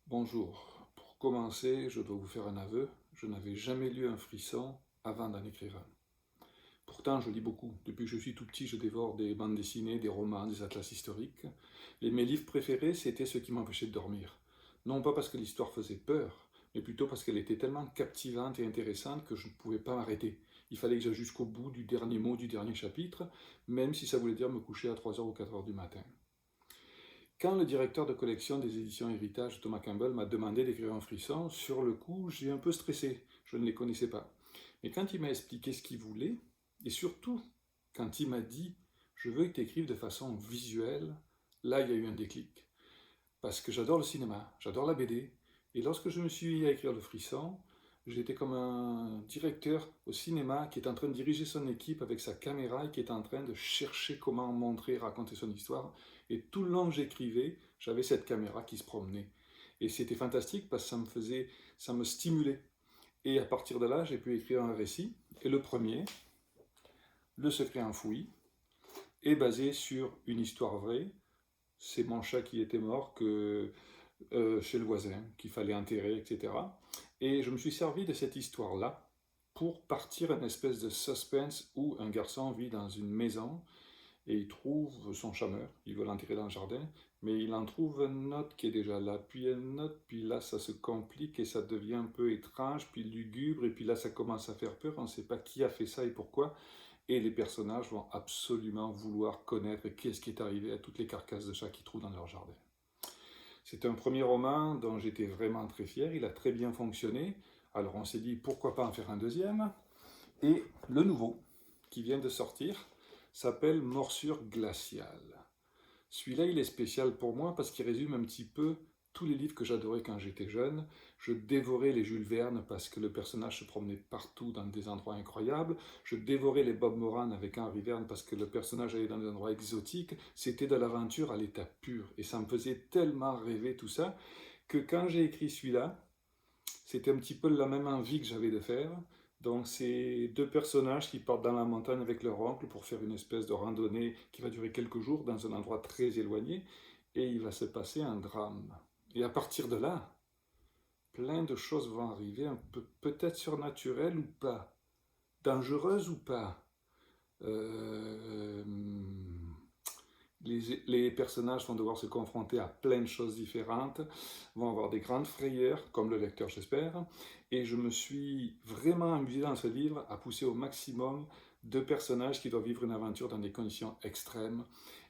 Bonjour. Pour commencer, je dois vous faire un aveu. Je n'avais jamais lu un frisson avant d'en écrire un. Pourtant, je lis beaucoup. Depuis que je suis tout petit, je dévore des bandes dessinées, des romans, des atlas historiques. Et mes livres préférés, c'était ceux qui m'empêchaient de dormir. Non pas parce que l'histoire faisait peur, mais plutôt parce qu'elle était tellement captivante et intéressante que je ne pouvais pas m'arrêter. Il fallait que j'aille jusqu'au bout du dernier mot du dernier chapitre, même si ça voulait dire me coucher à 3 heures ou 4 heures du matin. Quand le directeur de collection des éditions Héritage, Thomas Campbell, m'a demandé d'écrire un frisson, sur le coup, j'ai un peu stressé. Je ne les connaissais pas. Mais quand il m'a expliqué ce qu'il voulait, et surtout quand il m'a dit je veux que tu écrives de façon visuelle, là il y a eu un déclic. Parce que j'adore le cinéma, j'adore la BD, et lorsque je me suis mis à écrire le frisson, j'étais comme un directeur au cinéma qui est en train de diriger son équipe avec sa caméra et qui est en train de chercher comment montrer, raconter son histoire. Et tout le long que j'écrivais, j'avais cette caméra qui se promenait. Et c'était fantastique parce que ça me stimulait. Et à partir de là, j'ai pu écrire un récit. Et le premier, Le secret enfoui, est basé sur une histoire vraie. C'est mon chat qui était mort chez le voisin, qu'il fallait enterrer, etc. Et je me suis servi de cette histoire-là pour partir une espèce de suspense où un garçon vit dans une maison et il trouve son chameur, il veut l'enterrer dans le jardin, mais il en trouve un autre qui est déjà là, puis un autre, puis là ça se complique et ça devient un peu étrange, puis lugubre, et puis là ça commence à faire peur, on ne sait pas qui a fait ça et pourquoi, et les personnages vont absolument vouloir connaître qu'est-ce qui est arrivé à toutes les carcasses de chats qu'ils trouvent dans leur jardin. C'est un premier roman dont j'étais vraiment très fier, il a très bien fonctionné, alors on s'est dit pourquoi pas en faire un deuxième, et le nouveau, qui vient de sortir, s'appelle Morsure glaciale. Celui-là, il est spécial pour moi parce qu'il résume un petit peu tous les livres que j'adorais quand j'étais jeune. Je dévorais les Jules Verne parce que le personnage se promenait partout dans des endroits incroyables. Je dévorais les Bob Moran avec Henri Verne parce que le personnage allait dans des endroits exotiques. C'était de l'aventure à l'état pur. Et ça me faisait tellement rêver tout ça que quand j'ai écrit celui-là, c'était un petit peu la même envie que j'avais de faire. Donc c'est deux personnages qui partent dans la montagne avec leur oncle pour faire une espèce de randonnée qui va durer quelques jours dans un endroit très éloigné et il va se passer un drame. Et à partir de là, plein de choses vont arriver, un peu peut-être surnaturelles ou pas, dangereuses ou pas. Euh, les personnages vont devoir se confronter à plein de choses différentes, vont avoir des grandes frayeurs, comme le lecteur j'espère, et je me suis vraiment amusé dans ce livre à pousser au maximum deux personnages qui doivent vivre une aventure dans des conditions extrêmes,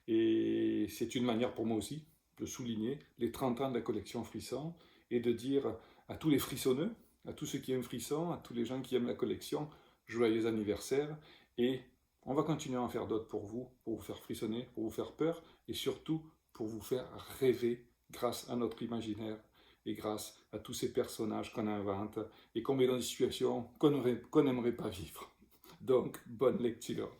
et c'est une manière pour moi aussi de souligner les 30 ans de la collection Frisson, et de dire à tous les frissonneux, à tous ceux qui aiment Frisson, à tous les gens qui aiment la collection, joyeux anniversaire, et on va continuer à en faire d'autres pour vous faire frissonner, pour vous faire peur et surtout pour vous faire rêver grâce à notre imaginaire et grâce à tous ces personnages qu'on invente et qu'on met dans des situations qu'on n'aimerait pas vivre. Donc, bonne lecture.